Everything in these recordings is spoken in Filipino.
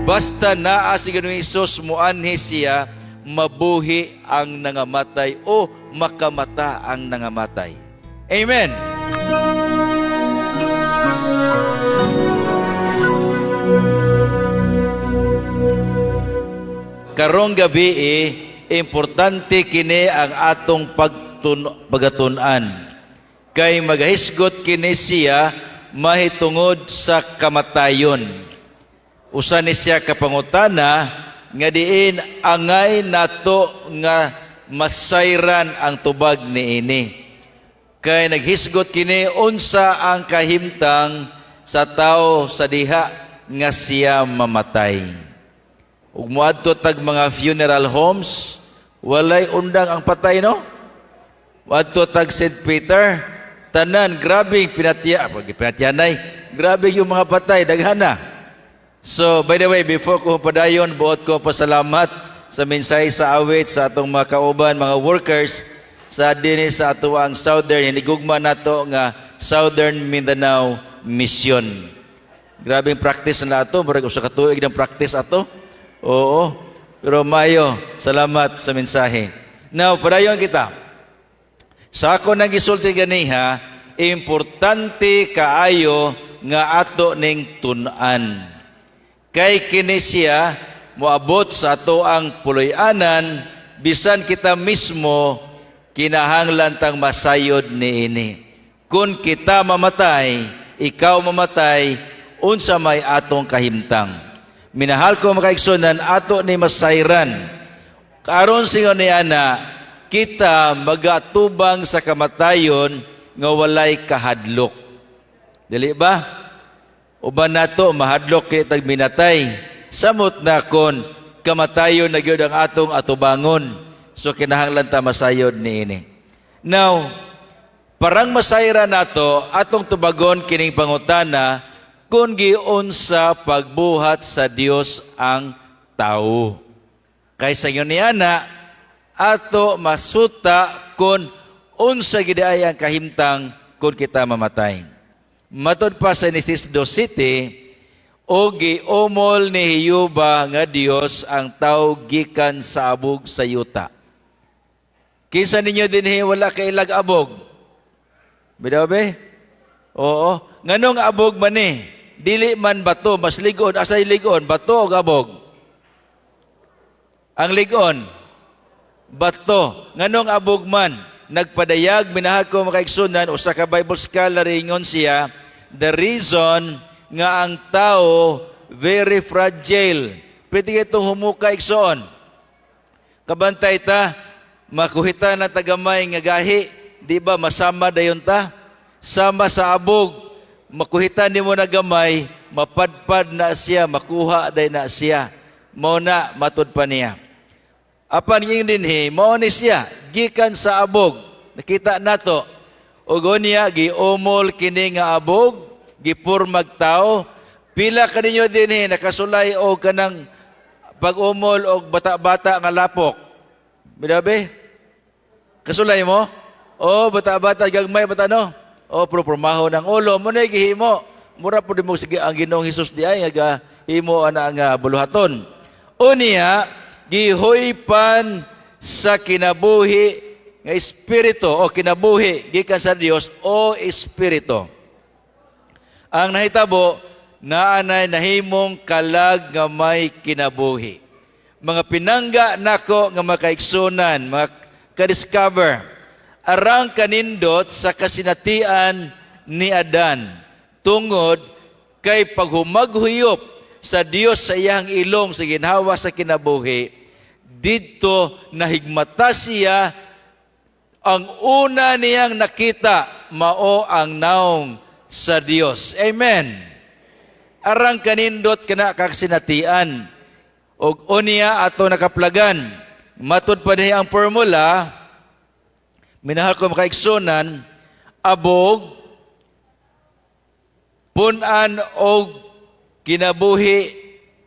Basta naa si Ginoong Hesus muanhi siya, mabuhi ang nangamatay o makamata ang nangamatay. Amen. Karong gabi importante kini ang atong pagatunan. Kay magahisgot kini siya mahitungod sa kamatayon. Usa ni siya kapangutana nga diin angay nato nga masayran ang tubag niini. Kay naghisgot kini unsa ang kahimtang sa tao sa diha nga siya mamatay. Ug moadto tag mga funeral homes, walay undang ang patay, no? Moadto tag St. Peter, tanan grabe pinatyanay, grabe yung mga patay, daghana. So by the way, before ko padayon, buot ko pasalamat sa mensahe sa awit sa atong mga kauban, mga workers sa dinhi sa ato ang Southern hinigugma nato nga Southern Mindanao Mission. Grabing practice na ato, murag usa ka tuig ng practice ato. Oo, pero mayo, salamat sa mensahe. Now, padayon kita. Sa ako nang gisulti ganiha, importante kaayo nga ato ning tun-an. Kay kini siya moabot sa ato ang puloy-anan, bisan kita mismo kinahanglan tang masayod niini. Kung kita mamatay, ikaw mamatay, unsa may atong kahimtang. Minahal ko mga kaigsunan, ato ni masayran. Karon singon ni ana, kita magatubang sa kamatayon nga walay kahadlok. Dili ba? Uban nato mahadlok kay tag minatay. Samot na kon kamatayon na gyud ang atong atubangon. So kinahanglan ta masayod niini. Now, parang masayran nato atong tubagon kining pangutana, kung giunsa pagbuhat sa Dios ang tao. Kaysa yun niana, ato masuta kung unsa gid ay ang kahimtang kung kita mamatay. Matod pa sa Genesis 2:7, o giumol ni Hiyuba nga Dios ang tao gikan sa abog sa yuta. Kinsa ninyo dinhi wala kay ilag abog? Bidabe? Oo. Nganong abog man ni? Dili man bato, mas ligon. Asay ligon? Bato o abog? Ang ligon, bato. Nganong abog man? Nagpadayag, minahal ko mga kaigsunan, usa ka Bible scholar ingon siya, the reason nga ang tao very fragile. Pwede itong humuka igsoon. Kabantay ta, makuhita na tagamay nga gahi, di ba masama dayon ta? Sama sa abog, makuhitan ni mo na gamay, mapadpad na siya, makuha day na siya. Mao na matud pa niya. Apan yung dinhi, mao ni siya, gikan sa abog. Nakita nato, ug niya giumol kini nga abog, gipurmag tao. Pila kaninyo dinhi nakasulay og kanang pag-umol og bata-bata nga lapok. Bidabe? Kasulay mo? O bata-bata gagmay bata no? O propormaho ng ulo mo na gihimo. Mura po din mo sige ang Ginoong Hesus di ay nga himo ana nga buluhaton. Unya gihoypan sa kinabuhi nga espiritu o kinabuhi gikan sa Dios o espiritu. Ang nahitabo naanay nahimong kalag nga may kinabuhi. Mga pinangga nako nga makaigsunan, maka-discover arang kanindot sa kasinatian ni Adan tungod kay paghumaghuyop sa Dios sa iyang ilong sa ginhawa sa kinabuhi, didto nahigmata siya ang una niyang nakita mao ang naong sa Dios. Amen. Arang kanindot kana kasinatian og unya ato nakaplagan matud pa diha ang formula. Minahal ko makaigsunan, abog, punan o kinabuhi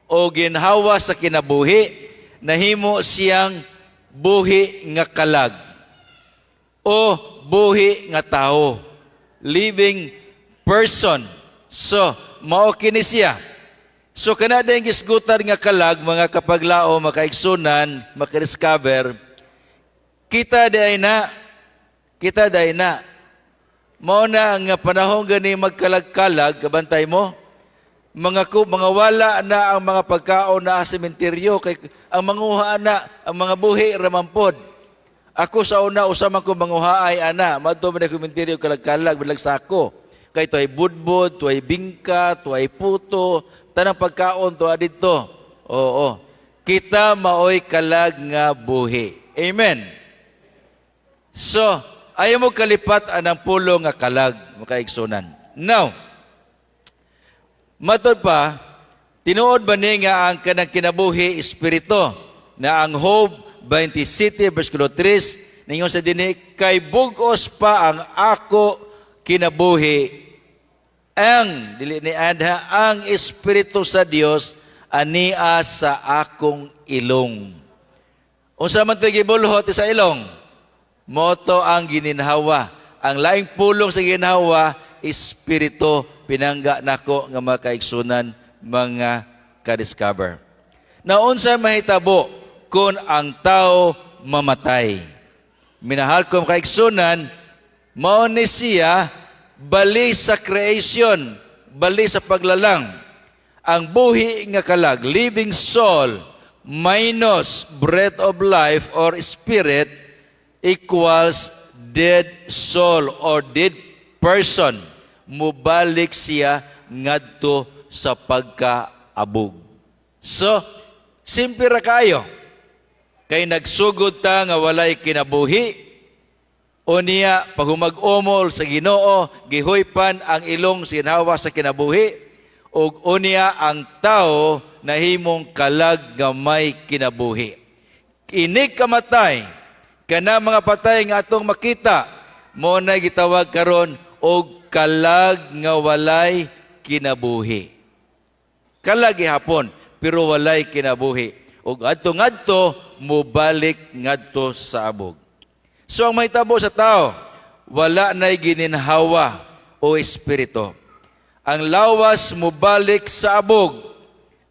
o ginhawa sa kinabuhi, nahimo siyang buhi nga kalag o buhi nga tao, living person. So, mao kini siya. So kana dayang gisgutan nga kalag mga kapaglao makaigsunan, maka-discover kita day na mao na nga panahon gani magkalag-kalag kabantay mo mga wala na ang mga pagkaon na sa sementeryo kay ang manguha na ang mga buhi ramampod. Ako sa una usama ko manguhaay ana madto man ako sementeryo kalag-kalag bilag sako. Kay to ay budbud, to ay bingka, to ay puto, tanang pagkaon to adito. Oo. Kita maoy kalag nga buhi. Amen. So, ayaw mo kalipat anang pulo nga kalag, makaigsunan. Now, matod pa, tinuod ba ni nga ang kanang kinabuhi espiritu na ang Job 27 versikulo 3 ningon sa dinhi kay bugos pa ang ako kinabuhi ang dili ni adha ang espiritu sa Dios ania sa akong ilong. Unsa man toy gibulhot sa ilong? Moto ang gininhawa. Ang laing pulong sa ginhawa espiritu pinangga nako nga makaigsunan mga ka-discover. Na unsa mahitabo kung ang tao mamatay? Minahal ko makaigsunan mao ni siya bali sa creation, bali sa paglalang. Ang buhi nga kalag, living soul minus breath of life or spirit equals dead soul or dead person. Mubalik siya ngadto sa pagkaabog. So, simple ra kayo. Kay nagsugod ta nga walay kinabuhi, o niya pagumag-umol sa Ginoo, gihuypan ang ilong sinhawa sa kinabuhi, o unya ang tao nahimong kalag nga may kinabuhi. Inig kamatay, kana mga patay nga atong makita, mo na gitawag karon og kalag nga walay kinabuhi. Kalag gihapon, pero walay kinabuhi. Og adto-ngadto mubalik ngadto sa abog. So ang mahitabo sa tao, wala na'y gininhawa o espiritu. Ang lawas mubalik sa abog.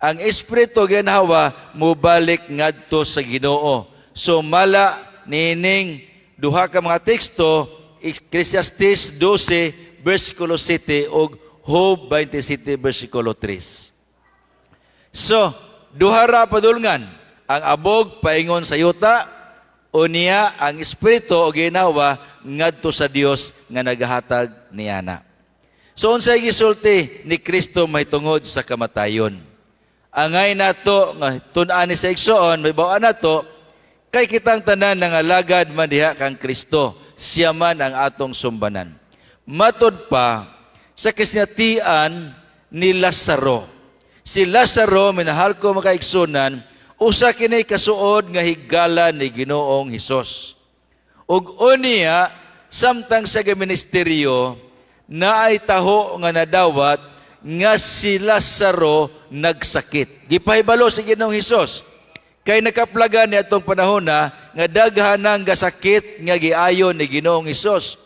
Ang espiritu ginhawa mubalik ngadto sa Ginoo. So mala nining duha ka mga teksto, Ecclesiastes 12 versikulo 7 ug Job 27 versikulo 3. So, duha ra padulngan, ang abog paingon sa yuta, unya ang espiritu o ginawa ngadto sa Dios nga nagahatag niana. So unsay gisulti ni Kristo mahitungod sa kamatayon? Angay nato nga tun-an ni sa igsoon, may bawaan nato kay kitang tanan nangalagad man diha kang Kristo, siya man ang atong sumbanan. Matod pa sa kasinatian ni Lazaro. Si Lazaro, minahal ko makaigsunan, usa kini kasuod nga higala ni Ginoong Hesus. Ug unya samtang sa ministeryo na ay taho nga nadawat nga si Lazaro nagsakit. Gipahibalo si Ginoong Hesus kay nakaplagan ni atong panahon na nga daghan ang gasakit nga giayon ni Ginoong Hesus.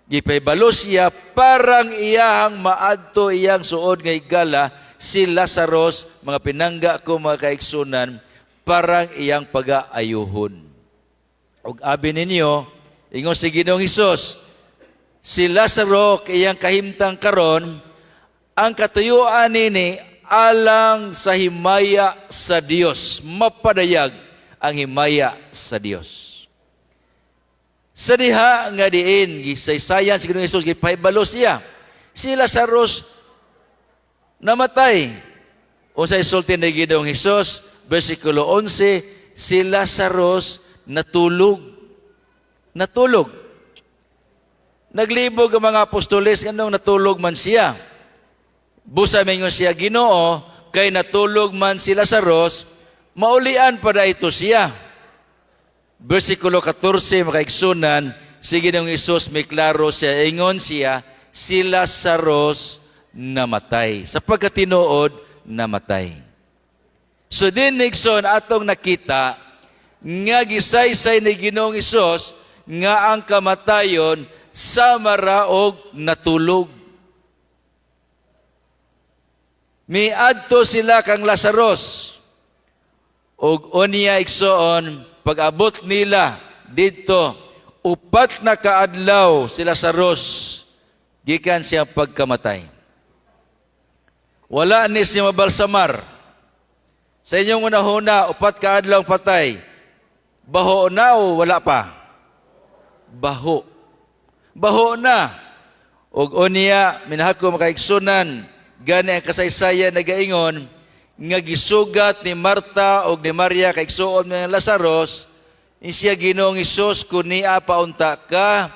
Gipahibalo siya parang iyahang maadto iyang suod nga higala si Lazarus, mga pinangga ko mga kaigsunan, parang iyang pag-aayuhon. Ug abi ninyo, ingon si Ginoong Hesus, si Lazaro iyang kahimtang karon, ang katuyuan nini alang sa himaya sa Dios, mapadayag ang himaya sa Dios. Sa diha nga diin, gisaysayan si Ginoong Hesus, gipahibalo siya, si Lazarus namatay. Unsay sulti ni Ginoong Hesus, versikulo 11, si Lazarus natulog. Natulog. Naglibog ang mga apostoles, anong natulog man siya. Busa mingon siya, Ginoo, kay natulog man si Lazarus, maulian pa da ito siya. Versikulo 14, makaigsunan, si Ginoong Hesus may klaro siya, ingon siya, si Lazarus namatay. Sapagkat tinuod, namatay. So din Nixon atong nakita nga gisaysay ni Ginoong Hesus nga ang kamatayon sa maraog natulog. Miadto sila kang Lazaros. Og unya igsoon, pag-abot nila dito, 4 na kaadlaw si Lazaros, gikan siya pagkamatay. Wala ni siya mabalsamar. Sa inyong unahuna, 4 kaadlaw patay. Baho na o wala pa? Baho. Baho na. Og unya, minahako makaigsunan, gani ang kasaysayan nagaingon, nga gisugat ni Marta o ni Maria kaigsuon ng Lazaros, siya Ginoong Hesus kunia paunta ka,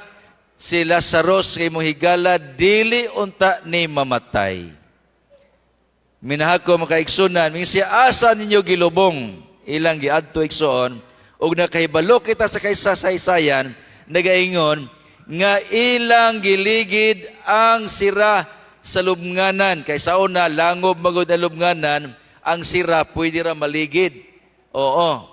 si Lazaros kay mohigala dili unta ni mamatay. Minahako makaigsunan, siya asa ninyo gilubong, ilang giadto igsuon, og nakahibalo kita sa kaysaysayan, nagaingon, nga ilang giligid ang sira sa lubnganan. Kaysa una, langob magod na lubnganan, ang sira pwede ra maligid. Oo.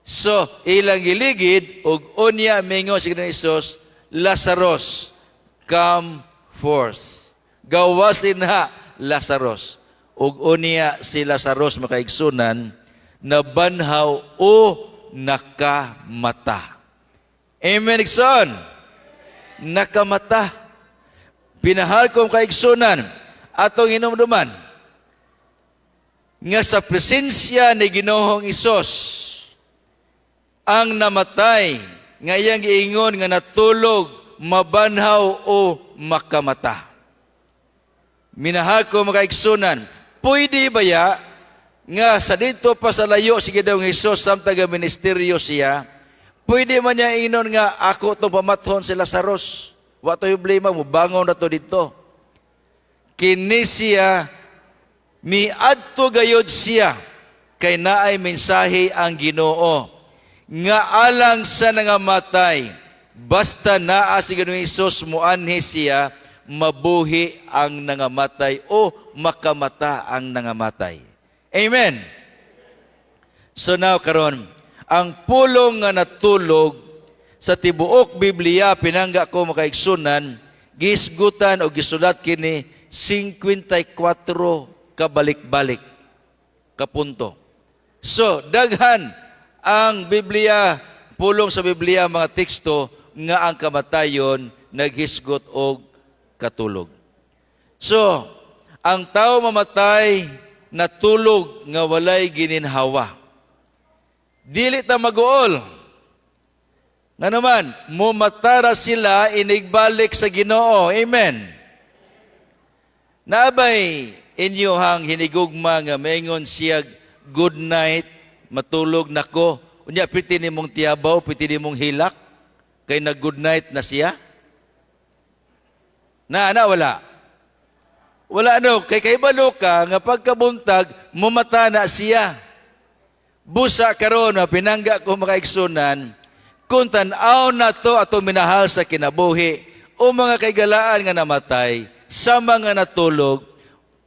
So, ilang giligid, og unya mingo si Ginoong Hesus, Lazaros, come forth. Gawas din ha, Lazaros. Og unya si Lazaros makaigsunan, nabanhaw o nakamata. Amen, Ikson. Nakamata. Pinahal kong kaigsunan atong hinumduman nga sa presensya ni Ginoong Hesus ang namatay ngayang giingon nga natulog, mabanhaw o makamata. Minahal kong kaigsunan, pwede ba ya nga sa dito pa sa layo si Ginoong Hesus samtang ministeryo siya, pwede man niya inon nga ako itong pamathon si Lazaros. Wa to problema mo, bangon na to dito. Kini siya, miadto gayod siya, kay naay mensahe ang Ginoo. Nga alang sa nangamatay, basta naa si Ginoong Hesus muanhi siya, mabuhi ang nangamatay o makamata ang nangamatay. Amen. So now karon, ang pulong nga natulog sa tibuok Biblia pinangga ko makaigsunan, gisgutan o gisulat kini 54 kabalik-balik kapunto. So daghan ang Biblia, pulong sa Biblia mga teksto nga ang kamatayon naghisgot og katulog. So ang tao mamatay natulog nga walay gininhawa. Dili ta maguol. Nga naman, mumatara sila inigbalik sa Ginoo. Amen. Nabay inyohang hinigugma nga maingon siya good night, matulog nako. Unya piti nimong tiyabaw, piti nimong hilak kay nag good night na siya. Wala. Wala kay kaibalo ka nga pagkabuntag mumata na siya. Busa karon pinangga ko makaigsunan, kung tan-aw na to ato minahal sa kinabuhi o mga kaigalaan nga namatay, sa mga natulog,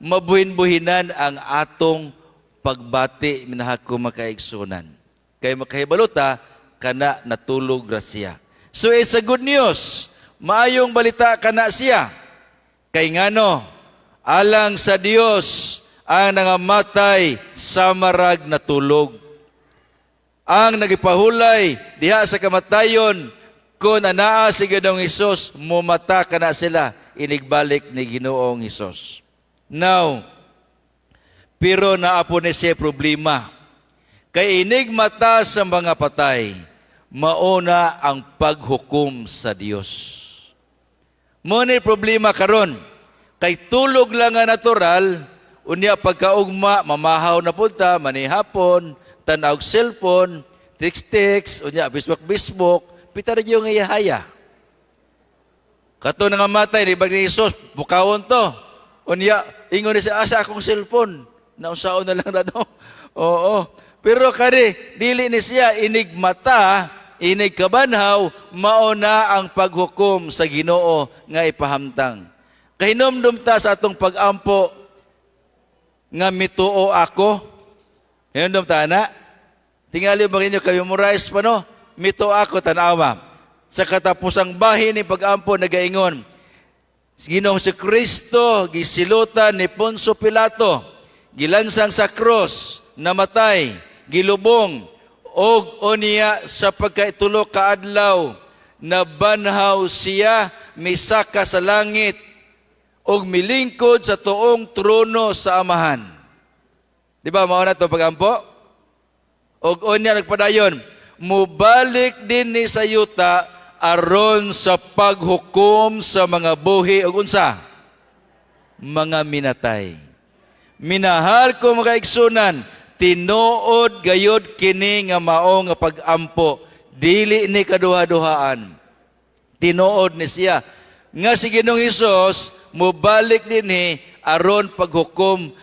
mabuhin-buhinan ang atong pagbati minahal ko makaigsunan. Kay makahibaluta, kana natulog ra siya. So it's a good news. Maayong balita kana siya. Kay ngano, alang sa Dios ang nangamatay sa marag natulog. Ang nagipahulay diha sa kamatayon kung anaa si Ginoong Hesus, mumata ka na sila, inigbalik ni Ginoong Hesus. Now, pero naapo ni siya problema. Kay inigmata sa mga patay, mauna ang paghukom sa Dios. Muna problema karon, kay tulog lang nga natural, unya pagkaugma, mamahaw na punta, manihapon, tanaw cellphone, text, unya bisbok, pitar yung iyahaya. Kato nga matay, ni Bagni Hesus, bukawon to. Unya, ingon siya, asa akong cellphone. Nausaon na lang na no. Oo. Pero kani, dili ni siya, inigmata, inigkabanhaw, mauna ang paghukom sa Ginoo nga ipahamtang. Kahinomdom ta sa atong pag-ampo nga mituo ako. Hinomdom ta na. Tingali ba ninyo kayo memorize pa no? Mituo ako tanawa. Sa katapusang bahin ni pag-ampo nagaingon, Ginoong si Kristo gisilutan ni Poncio Pilato gilansang sa cross, namatay, gilubong, og unya sa pagkaitulo ka adlaw, nabanhaw siya, misaka sa langit, og milingkod sa tuong trono sa Amahan. Di ba, mao na ito pagampo? Og unya nagpadayon, mubalik din ni sa yuta aron sa paghukom sa mga buhi og unsa? Mga minatay. Minahal ko mga igsunan, tinuod gayod kini nga mao nga pagampo, dili ni kaduha-duhaan. Tinuod ni siya nga si Ginoong Hesus mobalik dinhi aron paghukom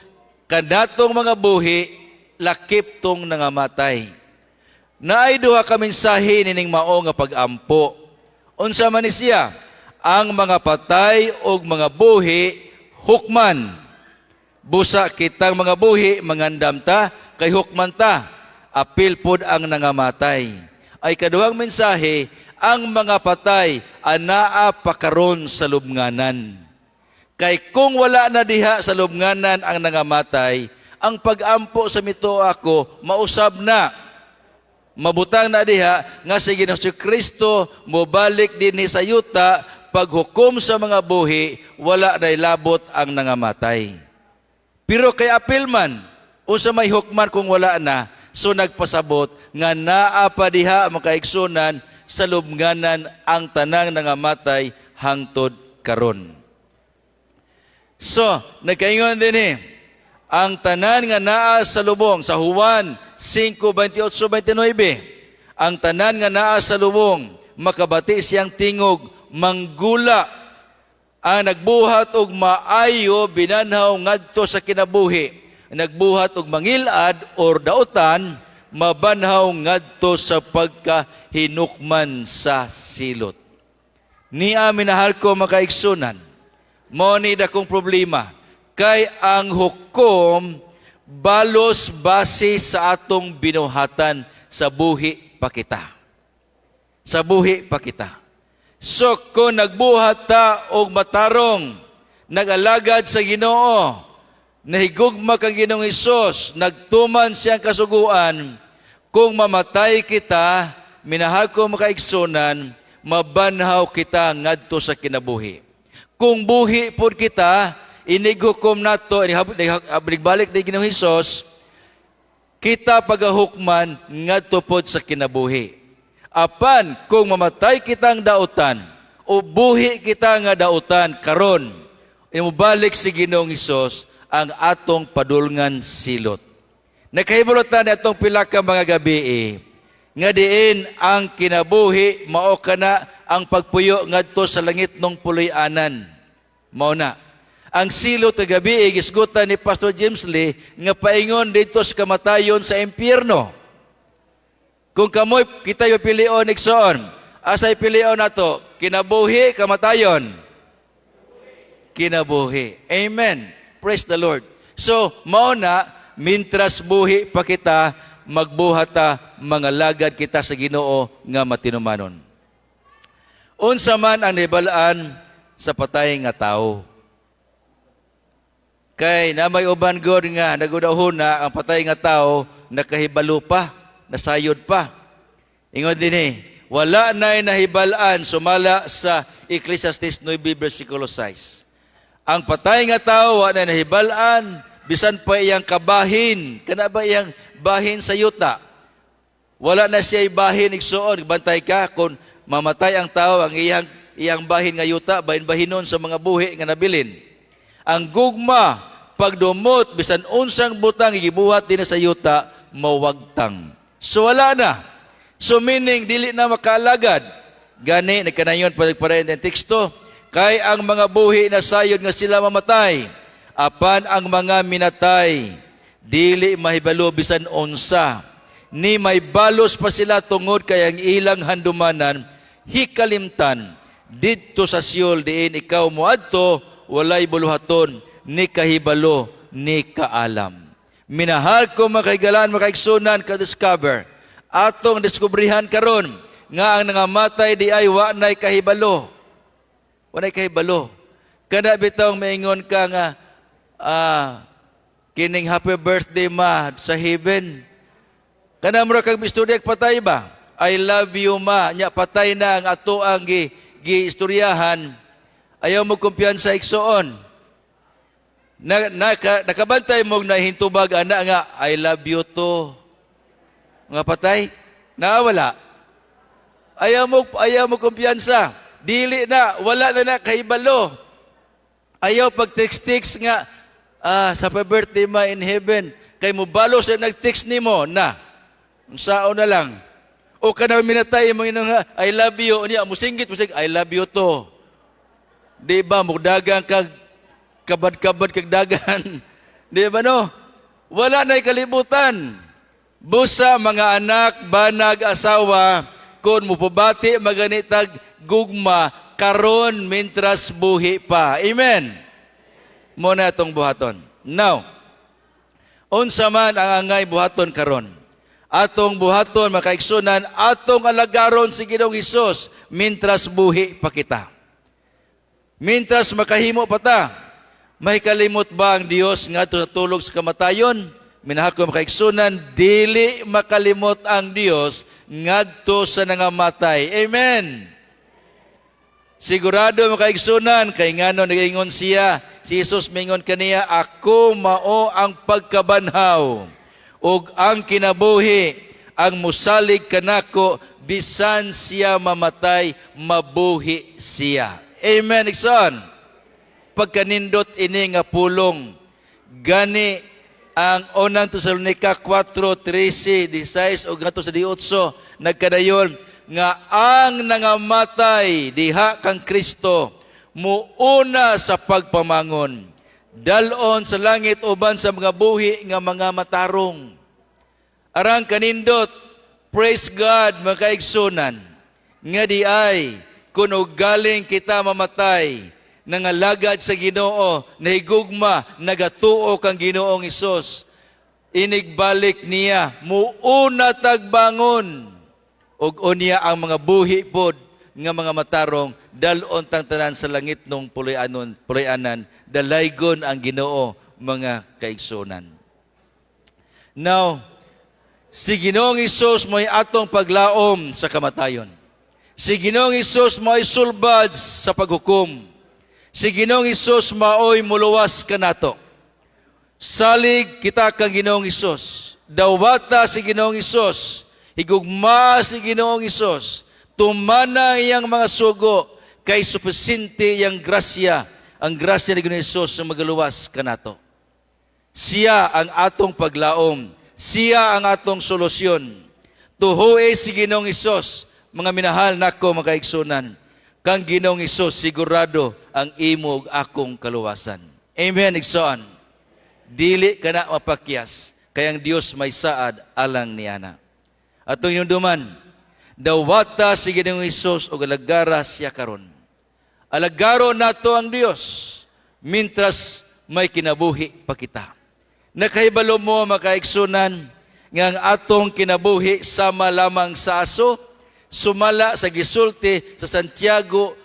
kanatong mga buhi lakip tong nangamatay. Naay duha ka mensahe nining mao nga pagampo. Unsa man ni siya? Ang mga patay og mga buhi hukman. Busa kitang mga buhi mangandam ta kay hukman ta, apil pod ang nangamatay. Ay kaduhang mensahe, ang mga patay anaa pakaron sa lubnganan. Kay kung wala na diha sa lubnganan ang nangamatay, ang pagampo sa mito ako mausab na. Mabutang na diha nga si Ginoong Kristo mobalik dinhi sa yuta paghukom sa mga buhi, wala na ilabot ang nangamatay. Pero kay apil man, usa may hukman kung wala na, so nagpasabot nga naa pa diha makaigsunan sa lubnganan ang tanang nangamatay hangtod karon. So, nagkaingon din ang tanan nga naa sa lubong, sa Juan 5:28-29, ang tanan nga naa sa lubong, makabati siyang tingog, manggula, ang nagbuhat og maayo binanhaw ngadto sa kinabuhi, nagbuhat og mangilad or dautan, mabanhaw ngadto sa pagkahinukman sa silot. Ni minahal ko makaigsunan, mo ni dakong problema, kay ang hukom balos base sa atong binuhatan sa buhi pa kita. Sa buhi pa kita. So kung nagbuhat ta og matarong, nagalagad sa Ginoo, nahigugma kang Ginoong Hesus, nagtuman siyang kasuguan, kung mamatay kita, minahal ko makaigsunan, mabanhaw kita ngadto sa kinabuhi. Kung buhi pod kita, inighukom nato, balik ni Ginoong Hesus, kita pagahukman ngadto pod sa kinabuhi. Apan kung mamatay kitang dautan o buhi kita nga dautan karon, imubalik si Ginoong Hesus ang atong padulngan silot. Nakahibulotan ni atong pila ka mga gabi nga diin ang kinabuhi mao kana ang pagpuyo ngadto sa langit nung puloy-anan. Mao na. Ang silot nga gabi gisgutan ni Pastor James Lee nga paingon dito sa kamatayon sa impyerno. Kung kamoy kita yung pilion iksoon, asay pilion nato, kinabuhi, kamatayon? Kinabuhi. Amen. Praise the Lord. So, mao na, mintras buhi pa kita, magbuhata, mga lagad kita sa Ginoo nga matinumanon. Unsa man ang nibalaan sa patay nga tao. Kay na may uban god nga nagudahon na ang patay nga tao nakahibalo pa, nasayod pa. Ingon din wala na'y nahibalaan sumala sa Ecclesiastes 9 versikulo 6. Ang patay nga tao wala na nahibalaan, bisan pa iyang kabahin, kana ba iyang bahin sa yuta. Wala na siya bahin igsuon, bantay ka kung mamatay ang tao, ang iyang bahin nga yuta, bahin-bahinon sa mga buhi nga nabilin. Ang gugma, pagdumot, bisan unsang butang igibuhat din sa yuta, mawagtang. So wala na. So meaning, dili na makaalagad. Gani, nagkanayon pagparayan ng teksto, kay ang mga buhi na sayod nga sila mamatay, apan ang mga minatay, dili mahibalo bisan unsa, ni may balos pa sila tungod kay ang ilang handumanan, hikalimtan, didto sa Siol diin ikaw moadto, walay buluhaton, ni kahibalo, ni kaalam. Minahal ko makaigalan, makaigsunan, ka-discover. Atong diskubrihan karon nga ang nangamatay di ay wa nay kahibalo. Wa nay kahibalo. Kada bitong maingon ka nga kining happy birthday ma sa heaven. Kana mo kag istorya patay ba? I love you ma. Nya patay na ang ato ang giistoryahan. Ayaw mo kumpiyansa igsoon. Nakabantay mo na hintubag ana nga I love you to. Nga patay? Nawala. Ayaw mo kumpiyansa. Dili na, wala na kahibalo. Ayaw pag text nga, sa birthday ma in heaven, kay mo balo sa nag-text nimo na. Sao na lang. O ka na minatay mo yun nga, I love you. Niya, musinggit, I love you to. Di ba, mugdagang kag kabad-kabad kag dagan. Di ba no? Wala na'y kalibutan. Busa mga anak, banag, asawa, kung mupabati maganitag gugma, karon mintras buhi pa. Amen? Muna itong buhaton. Now, unsa man ang angay buhaton karon? Atong buhaton, makaigsunan, atong alagaron si Ginoong Hesus, mintras buhi pa kita. Mintras makahimo pa ta, may kalimot ba ang Dios nga tulog sa kamatayon? Minahal ko makaigsunan, dili makalimot ang Dios ngadto sa nangamatay. Amen. Sigurado makaigsunan kay ngano nagingon siya, si Jesus mingon kaniya, ako mao ang pagkabanhaw ug ang kinabuhi, ang musalig kanako bisan siya mamatay, mabuhi siya. Amen. Igsoon. Pagkanindot ini nga pulong gani ang unang Tesalonica 4:13, 16 o gato sa 18 nagkadayon nga ang nangamatay diha kang Kristo muuna sa pagpamangon dalon sa langit uban sa mga buhi nga mga matarong. Arang kanindot, praise God mga kaigsunan, nga di ay kuno galing kita mamatay nangalagad sa Ginoo, nahigugma, nagatuo kang Ginoong Hesus. Inigbalik niya, muuna tagbangon. Ug unya ang mga buhi pod nga mga matarong, dalon tang tanan sa langit nung pulayanan, dalaygon ang Ginoo mga kaigsunan. Now, si Ginoong Hesus mo'y atong paglaom sa kamatayon. Si Ginoong Hesus mo'y sulbad sa paghukom. Si Ginoong Hesus maoy muluwas kanato. Salig kita kang Ginoong Hesus. Dawata si Ginoong Hesus. Higugma si Ginoong Hesus. Tumana iyang mga sugo kay supisinte iyang grasya. Ang grasya ni Ginoong Hesus na magaluwas kanato. Siya ang atong paglaom. Siya ang atong solusyon. Tuhoy si Ginoong Hesus. Mga minahal nako mga kaigsunan. Kang Ginoong Hesus sigurado ang imog akong kaluwasan. Amen, igsoon. Dili ka na mapakyas, kayang Dios may saad alang niyana. Atong inunduman, dawata si Ginoong Hesus o alagara siya karon. Alagaro nato ang Dios, mintras may kinabuhi pa kita. Nakahibalo mo makaigsunan, nga ang atong kinabuhi sama lamang sa aso, sumala sa gisulti sa Santiago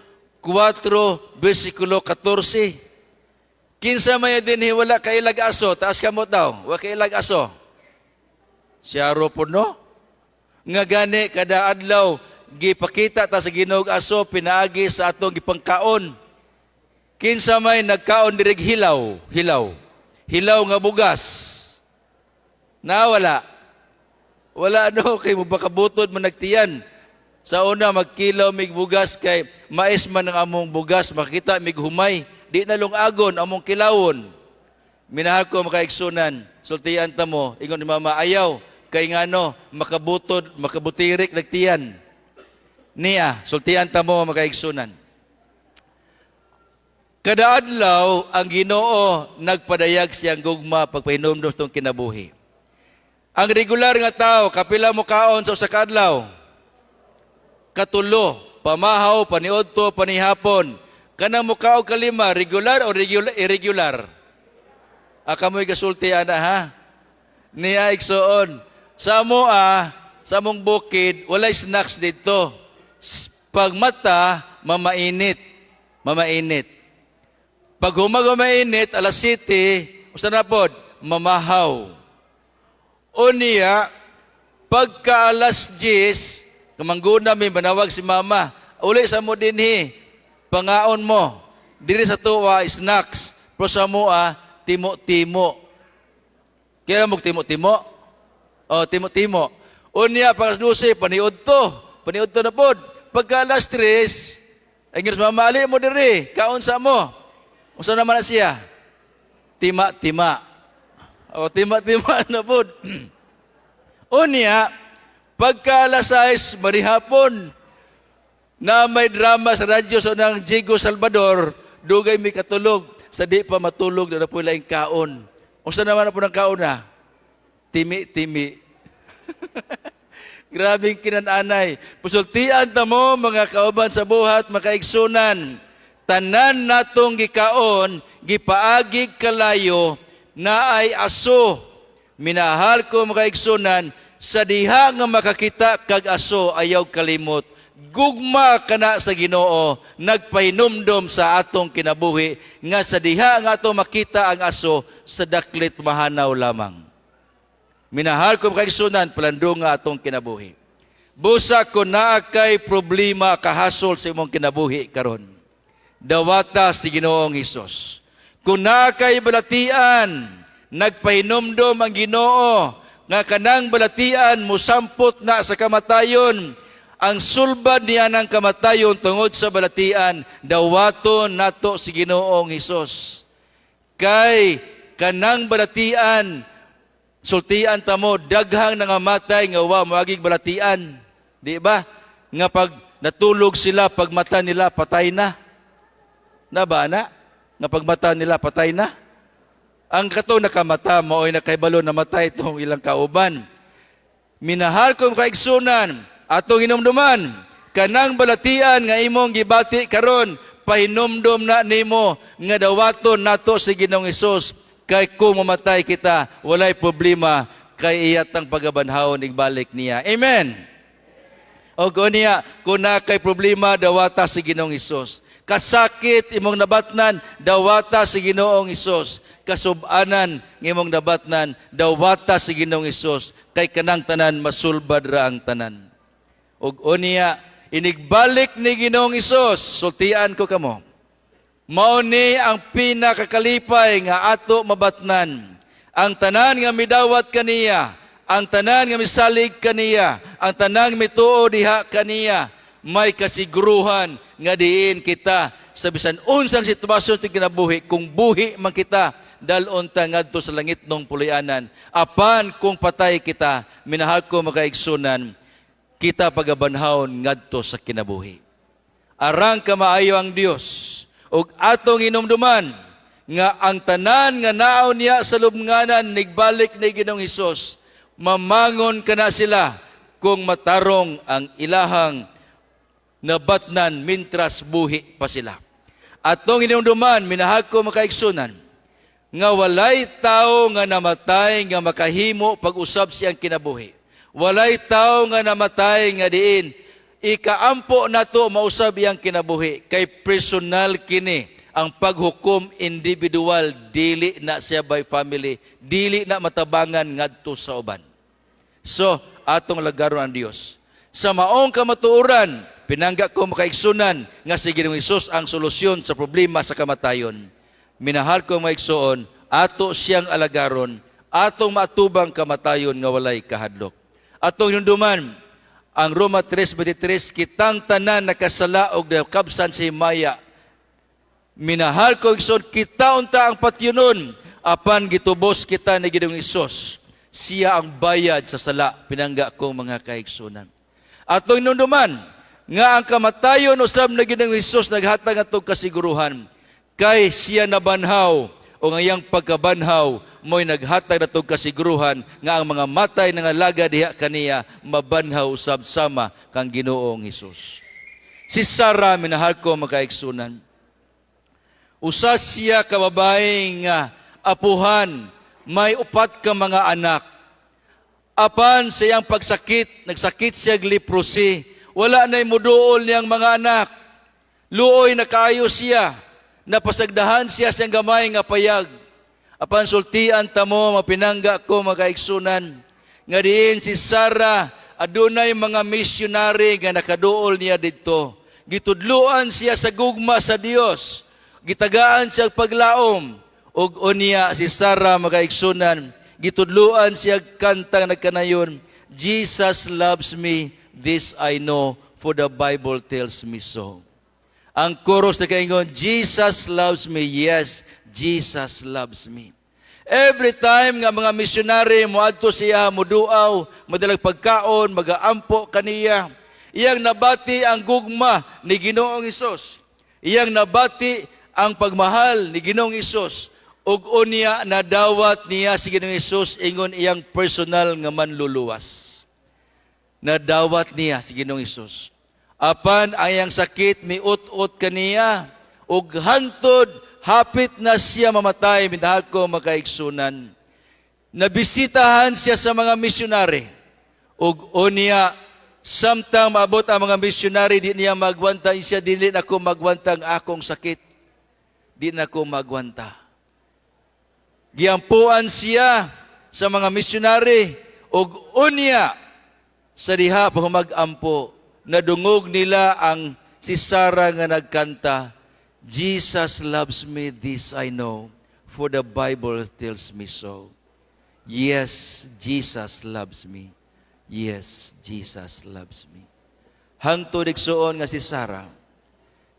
4, versikulo 14. Kinsa may din wala kay ilag aso, taas kamot daw, wala kay ilag aso. Siya ro po no? Nga gani kada adlaw, gipakita ta sa Ginoong aso, pinaagi sa atong gipangkaon. Kinsa may nagkaon dirig hilaw, hilaw nga bugas. Nawala. Wala no, kay mo bakabutod mo nagtiyan. Sa una, magkilaw mig bugas kay mais man ang among bugas, makita mig humay. Di na lungagon among kilawon. Minahal ko makaigsunan, sultian ta mo, ingon ni mama, ayaw, kay ngano, makabutirik nagtiyan. Niya, sultian ta mo makaigsunan. Kada adlaw, ang Ginoo nagpadayag siyang gugma pagpahinumdum sa itong kinabuhi. Ang regular nga tao, kapila mo kaon sa usa ka adlaw, katulo, pamahaw, paniudto, panihapon. Kanang mukha o kalima, regular o irregular? Kamoy gasulti ana ha? Niya igsoon. Sa mong bukid, walay snacks dito. Pag mata, mamainit. Pag humag mainit, alas 7, usa na pod, mamahaw. Unya, pagka alas 10, kamangguna may manawag si mama, uli sa mo dinhi, pangaon mo, diri sa tuwa, snacks, pero sa mua, timo-timo. Kaya mo timo-timo? O, timo-timo. Unya, pag 12, paniod to na pod. Pagka alas 3, ay nga mama, ali mo diri, kaon sa mo. Unsa naman na siya? Tima-tima. O, tima-tima na pod. Unya, pagka alas 6, marihapon, na may drama sa radyo sa ng Diego Salvador, dugay may katulog, sa di pa matulog na po laing kaon. Unsa naman na po ng kaon na? Timi-timi. Grabing kinananay. Pusultian ta mo, mga kauban sa buhat, makaigsunan. Tanan natong gikaon, gipaagig kalayo, na ay aso. Minahal ko makaigsunan, sa diha nga makakita kag aso, ayaw kalimot. Gugma kana sa Ginoo, nagpahinumdom sa atong kinabuhi, nga sa diha nga ato makita ang aso, sa daklit mahanaw lamang. Minahal ko makaigsunan, palando nga atong kinabuhi. Busa ko na kay problema kahasol sa imong kinabuhi karon. Dawata si Ginoong Hesus. Kung na kay balatian, nagpahinumdom ang Ginoo, nga kanang balatian musampot na sa kamatayon, ang sulbad niya ng kamatayon tungod sa balatian, dawaton nato si Ginoong Hesus. Kay kanang balatian, sultian ta mo, daghang nangamatay nga wa magig balatian. Di ba? Nga pag natulog sila, pag mata nila, patay na. Na ba na? Nga pag mata nila, patay na. Ang kato nakamata, mao'y nakaibalo na matay itong ilang kauban. Minahal ko kaigsunan, atong hinumduman, kanang balatian nga imong gibati karon, pahinumdum na nimo, nga dawaton nato si Ginoong Hesus. Kay kung mamatay kita, walay problema, kay iyatang pagabanhawon igbalik niya. Amen. O niya, kung na kay problema, dawata si Ginoong Hesus. Kasakit imong nabatnan, dawata si Ginoong Hesus. Kasubanan ng imong nabatnan, dawata si Ginoong Hesus. Kay kanang tanan, masulbad ra ang tanan. O niya, inigbalik ni Ginoong Hesus, sultian ko kamo. Mao ni ang pinakakalipay nga ato mabatnan. Ang tanan nga midawat kaniya, ang tanan nga misalig kaniya, ang tanan nga mituo diha kaniya, may kasiguruhan nga diin kita sa bisan unsang sitwasyon ti kinabuhi, kung buhi man kita dalon ta ngadto sa langit nung pulianan. Apan kung patay kita, minahal ko makaigsunan, kita pagabanhawon ngadto sa kinabuhi. Arang kamaayo ang Dios. ug atong hinumduman nga ang tanan nga naon niya sa lubnganan nigbalik ni Ginoong Hesus, mamangon kana sila kung matarong ang ilahang nabatnan mintras buhi pa sila. Atong hinumduman, minahal ko makaigsunan, nga walay tao nga namatay nga makahimo pag-usab siyang kinabuhi. Walay tao nga namatay nga diin ikaampo nato mausab iyang kinabuhi, kay personal kini ang paghukom individual, dili na siya by family, dili na matabangan ngadto sa uban. So atong lagaron ang Dios sa maong kamatuoran, pinangga ko makaigsunan nga si Ginoong Hesus ang solusyon sa problema sa kamatayon. Minahal ko maigsuon, ato siyang alagaron, atong matubang kamatayon nga walay kahadlok. Atong hinumduman ang Roma 3:23, kitang tanan nakasala og nakabsan sa himaya. Minahal ko igsoon, kita unta ang patyunon, apan gitubos kita ni Ginoong Hesus. Siya ang bayad sa sala, pinangga kong mga kaigsunan. Atong hinumduman nga ang kamatayon usab na Ginoong Hesus naghatag atong kasiguruhan, kay siya nabanhaw o ang iyang pagkabanhaw mo'y naghatag natong kasiguruhan nga ang mga matay nga laga diha kaniya mabanhaw usab sama kang Ginoong Hesus. Si Sarah, minahal ko makaigsunan, usa siya ka babae nga apuhan, may upat ka mga anak. Apan sa iyang pagsakit, nagsakit siya leprosy, wala na'y muduol niyang mga anak. Luoy na kayo siya, napasagdahan siya siyang gamay nga payag. Apan sultian ta mo, mapinangga ko mga kaigsunan, nga diin si Sarah, adunay mga misyonary nga nakaduol niya didto. Gitudluan siya sa gugma sa Dios, gitagaan siya paglaom, ug unya si Sarah mga kaigsunan, gitudluan siya kantang nagkanayon, Jesus loves me, this I know, for the Bible tells me so. Ang chorus na kaingon, Jesus loves me, yes, Jesus loves me. Every time nga mga misyonary moadto siya, muduaw, madalag pagkaon, magaampo kaniya, iyang nabati ang gugma ni Ginoong Hesus. Iyang nabati ang pagmahal ni Ginoong Hesus. Ug unya nadawat niya si Ginoong Hesus ingon iyang personal nga manluluwas. Nadawat niya si Ginoong Hesus. Apan ang iyang sakit miut-ut kaniya ug hantod hapit na siya mamatay, minahal ko makaigsunan. Nabisitahan siya sa mga misyonary. Ug unya, samtang maabot ang mga misyonary, di niya magwanta siya, dili na ko magwanta ang akong sakit. Di na ko magwanta. Giampuan siya sa mga misyonary. Ug unya, sa diha pa mag-ampo, nadungog nila ang si Sarah nga nagkanta, Jesus loves me, this I know, for the Bible tells me so. Yes, Jesus loves me. Yes, Jesus loves me. Hangtod igsuon nga si Sarah.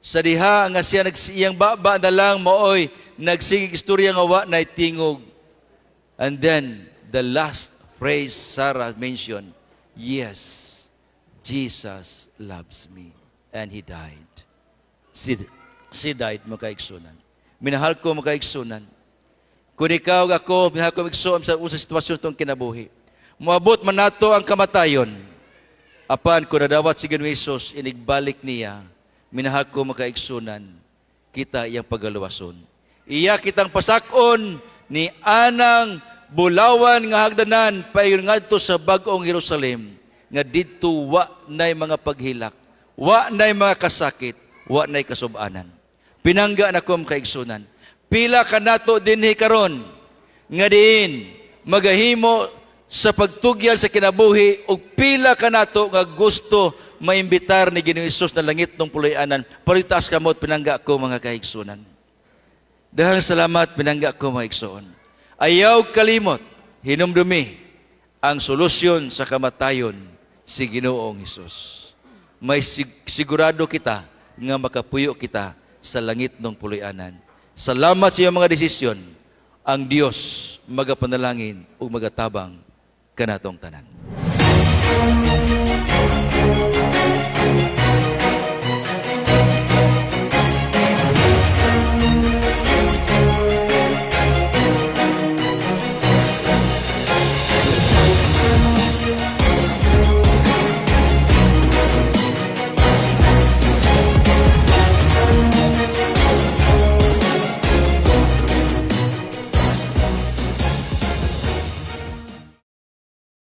Sa diha nga siya nagsiyang baba na lang mooy nagsigig istorya nga wa nay tingog. And then the last phrase Sarah mentioned, yes, Jesus loves me. And he died. She died, makaigsunan. Minahal ko makaigsunan. Kung ikaw ako, minahal ko makaigsunan sa usang sitwasyon itong kinabuhi. Muabot man nato ang kamatayon. Apan, kung nadawat si Ginoong Hesus, inigbalik niya, minahal ko makaigsunan, kita iyang pagaluwason. Iya kitang pasakon ni anang bulawan nga hagdanan, payon ngadto sa bagong Jerusalem, nga didto wa nay mga paghilak, wa nay mga kasakit, wa nay kasubanan. Pinangga na ko kaigsunan. Pila ka nato dinhi karon nga diin magahimo sa pagtugyan sa kinabuhi ug pila ka nato nga gusto maimbitar ni Ginoong Hesus na langit ng puloy-anan. Paritaas kamot pinangga ko mga kaigsunan. Dahang salamat pinangga ko mga igsoon. Ayaw kalimot, hinumdumi ang solusyon sa kamatayon si Ginoong Hesus. May sigurado kita nga makapuyo kita sa langit ng puloy-anan. Salamat sa iyong mga desisyon. Ang Diyos magapanalangin o magatabang kanatong tanan.